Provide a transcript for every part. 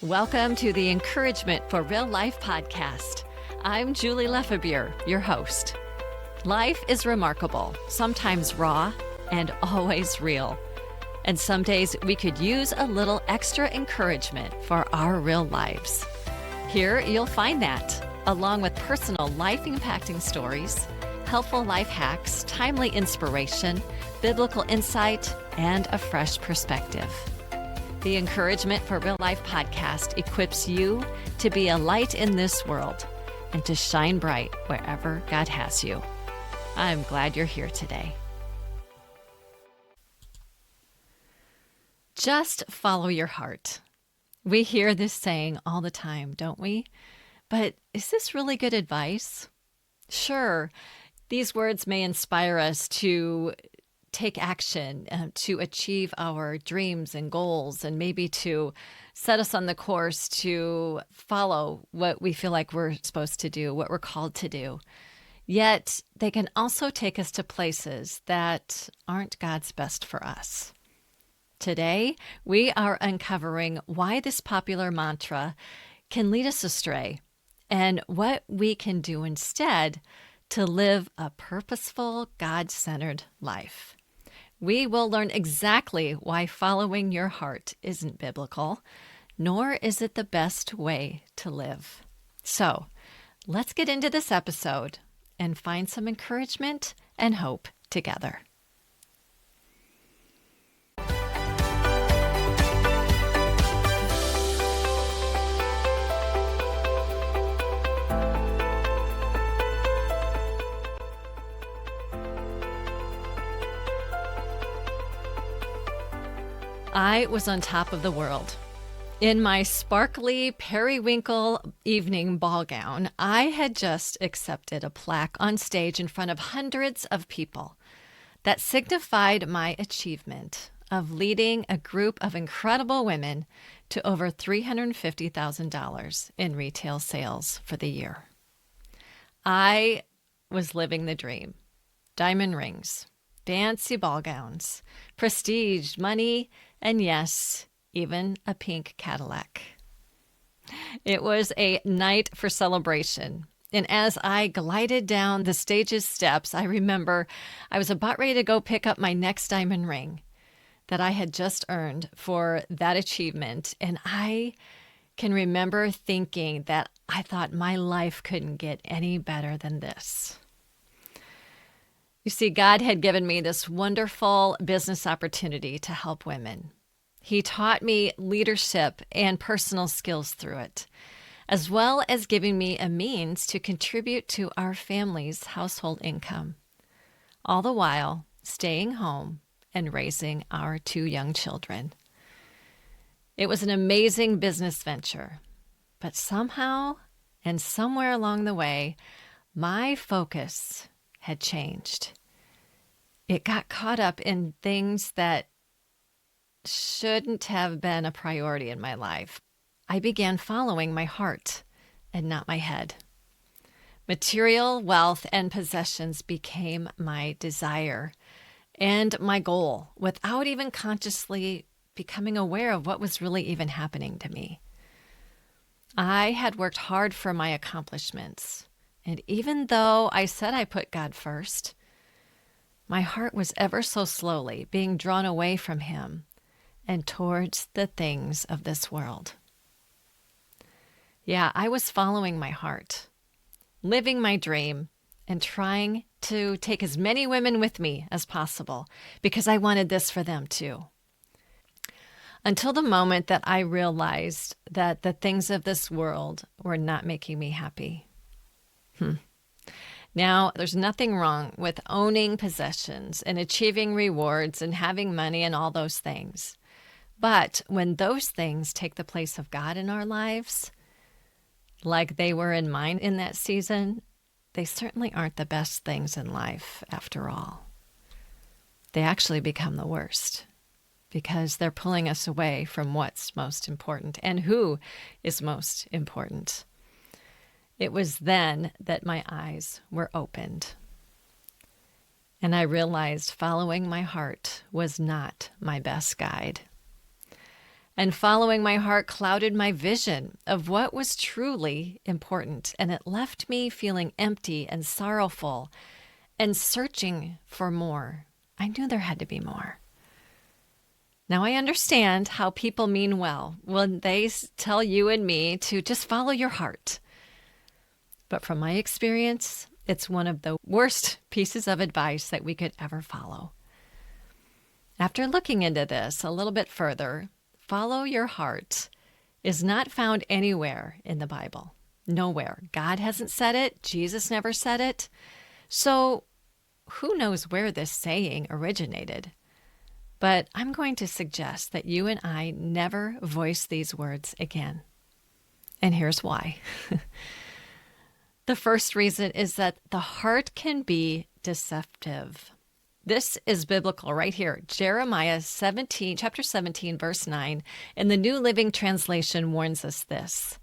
Welcome to the Encouragement for Real Life podcast. I'm Julie Lefebvre, your host. Life is remarkable, sometimes raw, and always real. And some days we could use a little extra encouragement for our real lives. Here you'll find that, along with personal life-impacting stories, helpful life hacks, timely inspiration, biblical insight, and a fresh perspective. The Encouragement for Real Life podcast equips you to be a light in this world and to shine bright wherever God has you. I'm glad you're here today. Just follow your heart. We hear this saying all the time, don't we? But is this really good advice? Sure, these words may inspire us to take action to achieve our dreams and goals, and maybe to set us on the course to follow what we feel like we're supposed to do, what we're called to do. Yet they can also take us to places that aren't God's best for us. Today, we are uncovering why this popular mantra can lead us astray and what we can do instead to live a purposeful, God-centered life. We will learn exactly why following your heart isn't biblical, nor is it the best way to live. So, let's get into this episode and find some encouragement and hope together. I was on top of the world. In my sparkly periwinkle evening ball gown, I had just accepted a plaque on stage in front of hundreds of people that signified my achievement of leading a group of incredible women to over $350,000 in retail sales for the year. I was living the dream. Diamond rings, fancy ball gowns, prestige, money, and yes, even a pink Cadillac. It was a night for celebration. And as I glided down the stage's steps, I remember I was about ready to go pick up my next diamond ring that I had just earned for that achievement. And I can remember thinking that I thought my life couldn't get any better than this. You see, God had given me this wonderful business opportunity to help women. He taught me leadership and personal skills through it, as well as giving me a means to contribute to our family's household income, all the while staying home and raising our 2 young children. It was an amazing business venture, but somehow and somewhere along the way, my focus had changed. It got caught up in things that shouldn't have been a priority in my life. I began following my heart and not my head. Material wealth and possessions became my desire and my goal without even consciously becoming aware of what was really even happening to me. I had worked hard for my accomplishments. And even though I said I put God first, my heart was ever so slowly being drawn away from Him and towards the things of this world. Yeah, I was following my heart, living my dream, and trying to take as many women with me as possible because I wanted this for them too. Until the moment that I realized that the things of this world were not making me happy. Now, there's nothing wrong with owning possessions and achieving rewards and having money and all those things. But when those things take the place of God in our lives, like they were in mine in that season, they certainly aren't the best things in life after all. They actually become the worst because they're pulling us away from what's most important and who is most important. It was then that my eyes were opened. And I realized following my heart was not my best guide. And following my heart clouded my vision of what was truly important, and it left me feeling empty and sorrowful and searching for more. I knew there had to be more. Now I understand how people mean well when they tell you and me to just follow your heart. But from my experience, it's one of the worst pieces of advice that we could ever follow. After looking into this a little bit further, follow your heart is not found anywhere in the Bible. Nowhere. God hasn't said it. Jesus never said it. So who knows where this saying originated? But I'm going to suggest that you and I never voice these words again. And here's why. The first reason is that the heart can be deceptive. This is biblical right here. Jeremiah 17, chapter 17, verse 9, in the New Living Translation warns us this.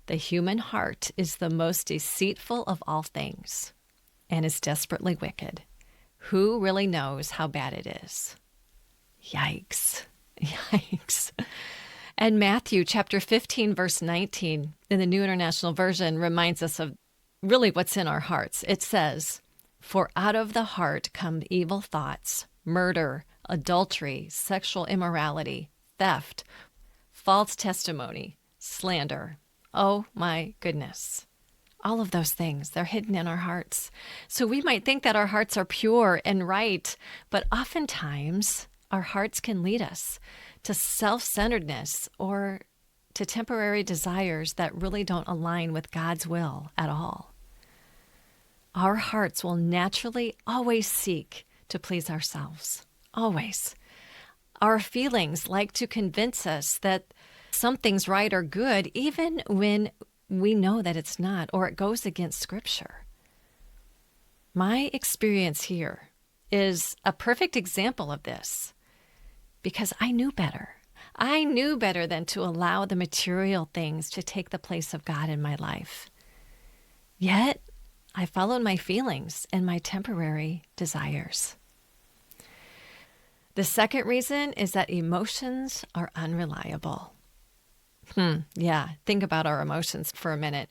The human heart is the most deceitful of all things and is desperately wicked. Who really knows how bad it is? Yikes. Yikes. And Matthew chapter 15, verse 19 in the New International Version reminds us of really what's in our hearts. It says, "For out of the heart come evil thoughts, murder, adultery, sexual immorality, theft, false testimony, slander." Oh my goodness. All of those things, they're hidden in our hearts. So we might think that our hearts are pure and right, but oftentimes our hearts can lead us to self-centeredness or to temporary desires that really don't align with God's will at all. Our hearts will naturally always seek to please ourselves. Always. Our feelings like to convince us that something's right or good, even when we know that it's not, or it goes against Scripture. My experience here is a perfect example of this because I knew better. I knew better than to allow the material things to take the place of God in my life. Yet, I followed my feelings and my temporary desires. The second reason is that emotions are unreliable. Yeah, think about our emotions for a minute.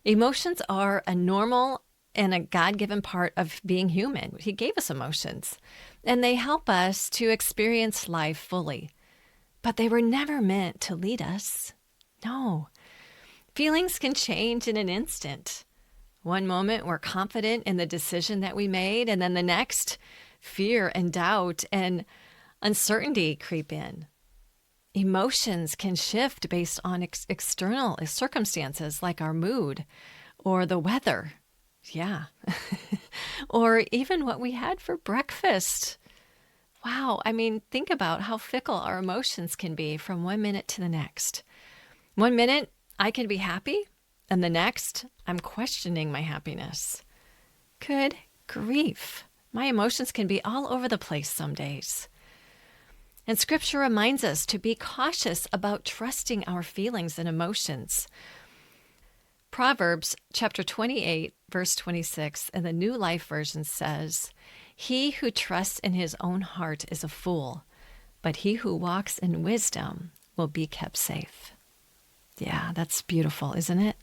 Emotions are a normal and a God-given part of being human. He gave us emotions, and they help us to experience life fully. But they were never meant to lead us. No. Feelings can change in an instant. One moment, we're confident in the decision that we made, and then the next, fear and doubt and uncertainty creep in. Emotions can shift based on external circumstances like our mood or the weather. Yeah. Or even what we had for breakfast. Wow. I mean, think about how fickle our emotions can be from one minute to the next. One minute, I can be happy, and the next, I'm questioning my happiness. Good grief. My emotions can be all over the place some days. And Scripture reminds us to be cautious about trusting our feelings and emotions. Proverbs chapter 28, verse 26 in the New Life Version says, "He who trusts in his own heart is a fool, but he who walks in wisdom will be kept safe." Yeah, that's beautiful, isn't it?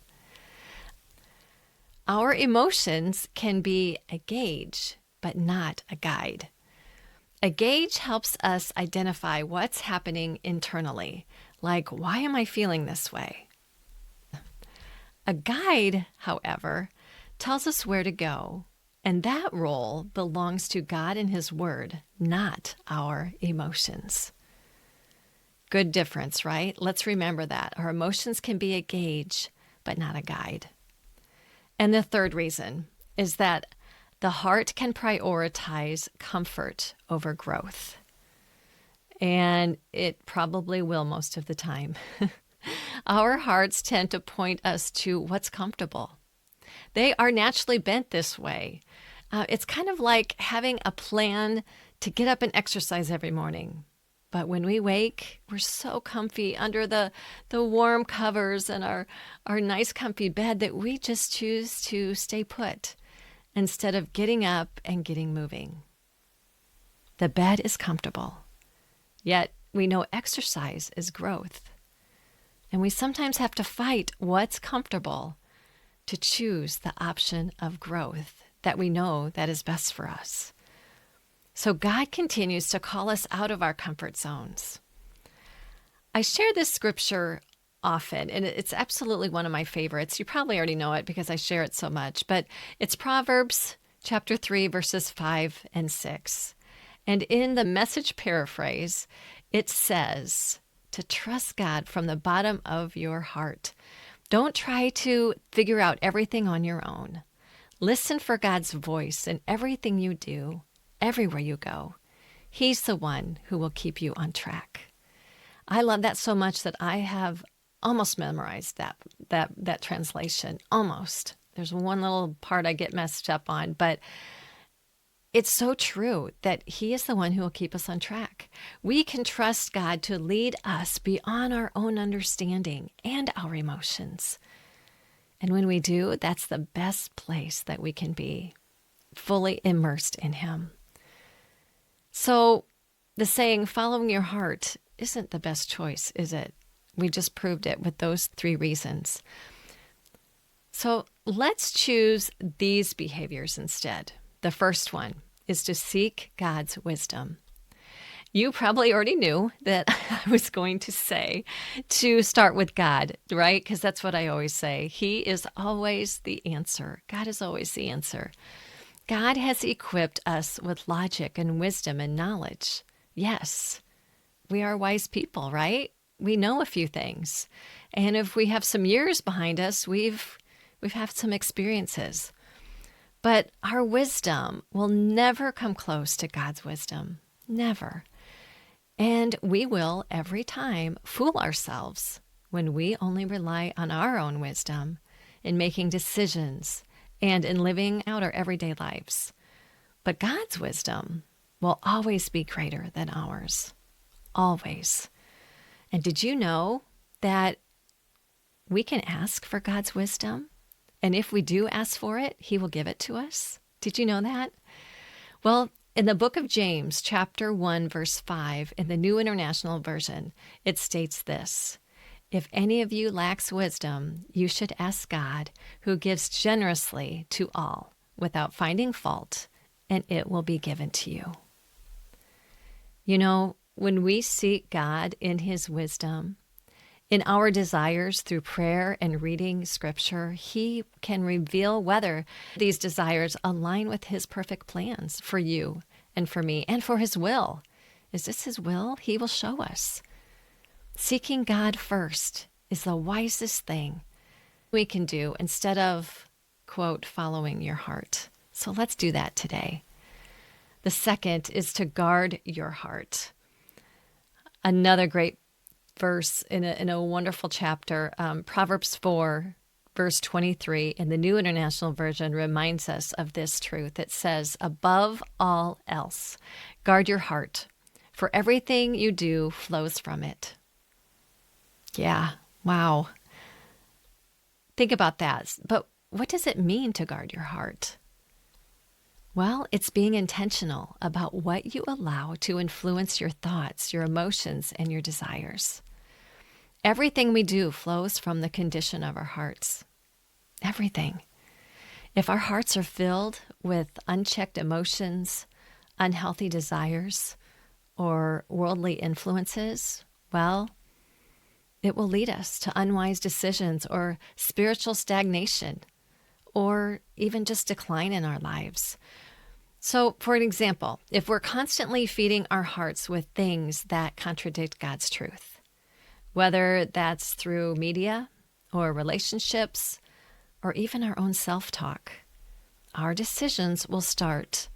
Our emotions can be a gauge, but not a guide. A gauge helps us identify what's happening internally, like, why am I feeling this way? A guide, however, tells us where to go, and that role belongs to God and His Word, not our emotions. Good difference, right? Let's remember that. Our emotions can be a gauge, but not a guide. And the third reason is that the heart can prioritize comfort over growth. And it probably will most of the time. Our hearts tend to point us to what's comfortable. They are naturally bent this way. It's kind of like having a plan to get up and exercise every morning. But when we wake, we're so comfy under the warm covers and our nice comfy bed that we just choose to stay put instead of getting up and getting moving. The bed is comfortable, yet we know exercise is growth. And we sometimes have to fight what's comfortable to choose the option of growth that we know that is best for us. So God continues to call us out of our comfort zones. I share this scripture often, and it's absolutely one of my favorites. You probably already know it because I share it so much, but it's Proverbs chapter 3, verses 5 and 6. And in the Message paraphrase, it says to trust God from the bottom of your heart. Don't try to figure out everything on your own. Listen for God's voice in everything you do, everywhere you go. He's the one who will keep you on track. I love that so much that I have almost memorized that translation. Almost. There's one little part I get messed up on, but it's so true that He is the one who will keep us on track. We can trust God to lead us beyond our own understanding and our emotions. And when we do, that's the best place that we can be, fully immersed in Him. So the saying, following your heart, isn't the best choice, is it? We just proved it with those 3 reasons. So let's choose these behaviors instead. The first one is to seek God's wisdom. You probably already knew that I was going to say to start with God, right? Because that's what I always say. He is always the answer. God is always the answer. God has equipped us with logic and wisdom and knowledge. Yes, we are wise people, right? We know a few things. And if we have some years behind us, we've had some experiences. But our wisdom will never come close to God's wisdom. Never. And we will, every time, fool ourselves when we only rely on our own wisdom in making decisions and in living out our everyday lives. But God's wisdom will always be greater than ours. Always. And did you know that we can ask for God's wisdom? And if we do ask for it, He will give it to us. Did you know that? Well, in the book of James, chapter 1, verse 5, in the New International Version, it states this: if any of you lacks wisdom, you should ask God, who gives generously to all, without finding fault, and it will be given to you. You know, when we seek God in His wisdom, in our desires through prayer and reading Scripture, He can reveal whether these desires align with His perfect plans for you and for me and for His will. Is this His will? He will show us. Seeking God first is the wisest thing we can do instead of, quote, following your heart. So let's do that today. The second is to guard your heart. Another great verse in a wonderful chapter, Proverbs 4, verse 23 in the New International Version reminds us of this truth. It says, above all else, guard your heart, for everything you do flows from it. Yeah, wow. Think about that. But what does it mean to guard your heart? Well, it's being intentional about what you allow to influence your thoughts, your emotions, and your desires. Everything we do flows from the condition of our hearts. Everything. If our hearts are filled with unchecked emotions, unhealthy desires, or worldly influences, well, it will lead us to unwise decisions or spiritual stagnation, or even just decline in our lives. So, for an example, if we're constantly feeding our hearts with things that contradict God's truth, whether that's through media or relationships or even our own self-talk, our decisions will start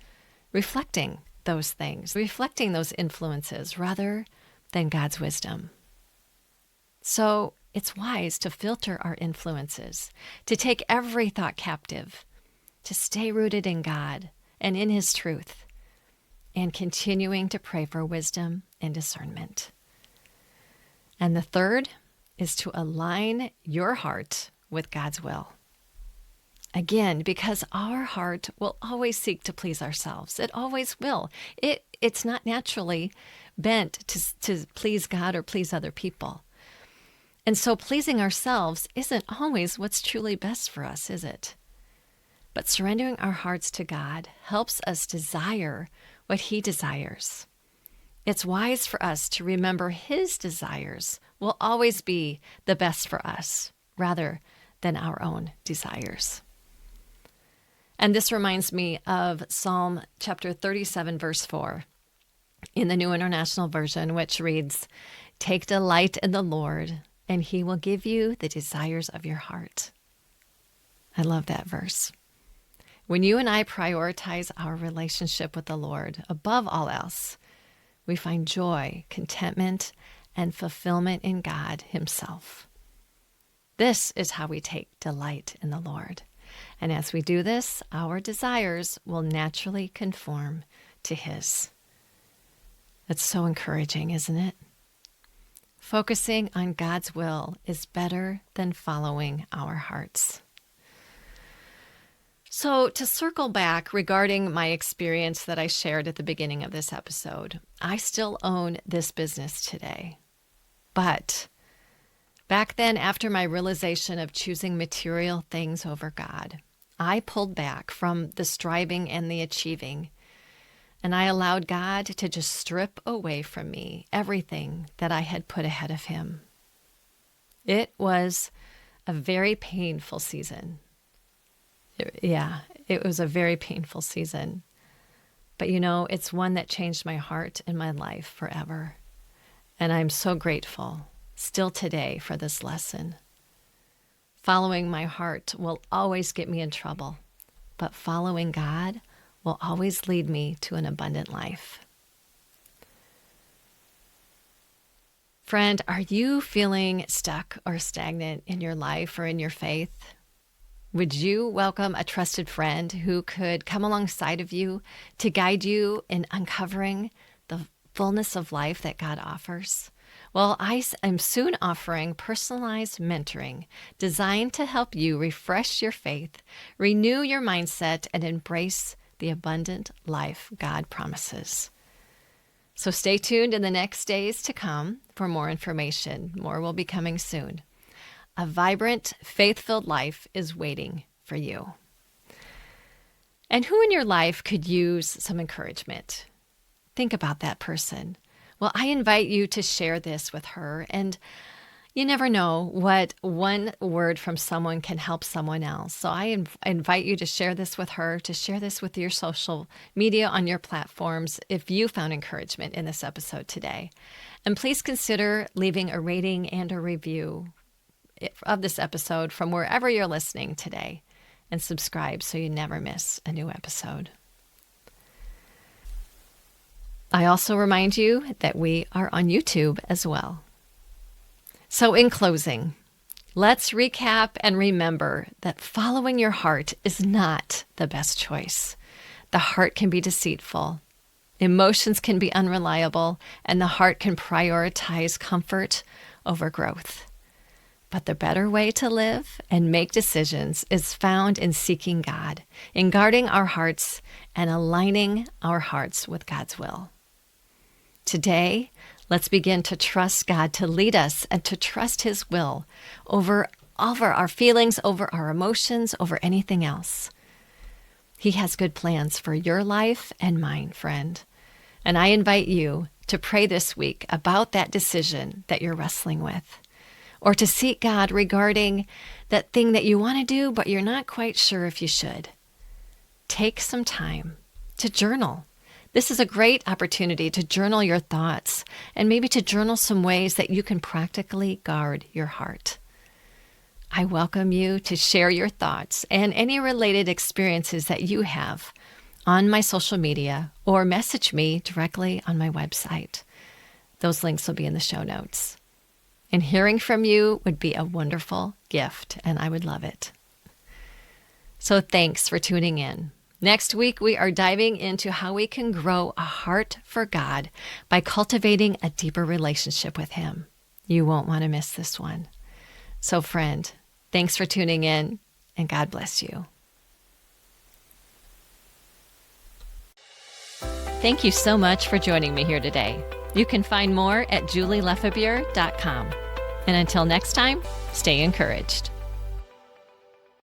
reflecting those things, reflecting those influences rather than God's wisdom. So it's wise to filter our influences, to take every thought captive, to stay rooted in God and in His truth, and continuing to pray for wisdom and discernment. And the third is to align your heart with God's will. Again, because our heart will always seek to please ourselves. It always will. It's not naturally bent to please God or please other people. And so pleasing ourselves isn't always what's truly best for us, is it? But surrendering our hearts to God helps us desire what He desires. It's wise for us to remember His desires will always be the best for us, rather than our own desires. And this reminds me of Psalm chapter 37, verse 4, in the New International Version, which reads, "Take delight in the Lord, and He will give you the desires of your heart." I love that verse. When you and I prioritize our relationship with the Lord above all else, we find joy, contentment, and fulfillment in God Himself. This is how we take delight in the Lord. And as we do this, our desires will naturally conform to His. That's so encouraging, isn't it? Focusing on God's will is better than following our hearts. So, to circle back regarding my experience that I shared at the beginning of this episode, I still own this business today. But back then, after my realization of choosing material things over God, I pulled back from the striving and the achieving, and I allowed God to just strip away from me everything that I had put ahead of Him. It was a very painful season. It was a very painful season. But it's one that changed my heart and my life forever. And I'm so grateful still today for this lesson. Following my heart will always get me in trouble, but following God will always lead me to an abundant life. Friend, are you feeling stuck or stagnant in your life or in your faith? Would you welcome a trusted friend who could come alongside of you to guide you in uncovering the fullness of life that God offers? Well, I am soon offering personalized mentoring designed to help you refresh your faith, renew your mindset, and embrace the abundant life God promises. So stay tuned in the next days to come for more information. More will be coming soon. A vibrant, faith-filled life is waiting for you. And who in your life could use some encouragement? Think about that person. Well, I invite you to share this with her. And you never know what one word from someone can help someone else. So I invite you to share this with her, to share this with your social media on your platforms if you found encouragement in this episode today. And please consider leaving a rating and a review of this episode from wherever you're listening today, and subscribe so you never miss a new episode. I also remind you that we are on YouTube as well. So in closing, let's recap and remember that following your heart is not the best choice. The heart can be deceitful, emotions can be unreliable, and the heart can prioritize comfort over growth. But the better way to live and make decisions is found in seeking God, in guarding our hearts and aligning our hearts with God's will. Today, let's begin to trust God to lead us and to trust His will over our feelings, over our emotions, over anything else. He has good plans for your life and mine, friend. And I invite you to pray this week about that decision that you're wrestling with, or to seek God regarding that thing that you want to do, but you're not quite sure if you should. Take some time to journal. This is a great opportunity to journal your thoughts and maybe to journal some ways that you can practically guard your heart. I welcome you to share your thoughts and any related experiences that you have on my social media or message me directly on my website. Those links will be in the show notes. And hearing from you would be a wonderful gift, and I would love it. So thanks for tuning in. Next week, we are diving into how we can grow a heart for God by cultivating a deeper relationship with Him. You won't want to miss this one. So friend, thanks for tuning in, and God bless you. Thank you so much for joining me here today. You can find more at julielefebure.com. And until next time, stay encouraged.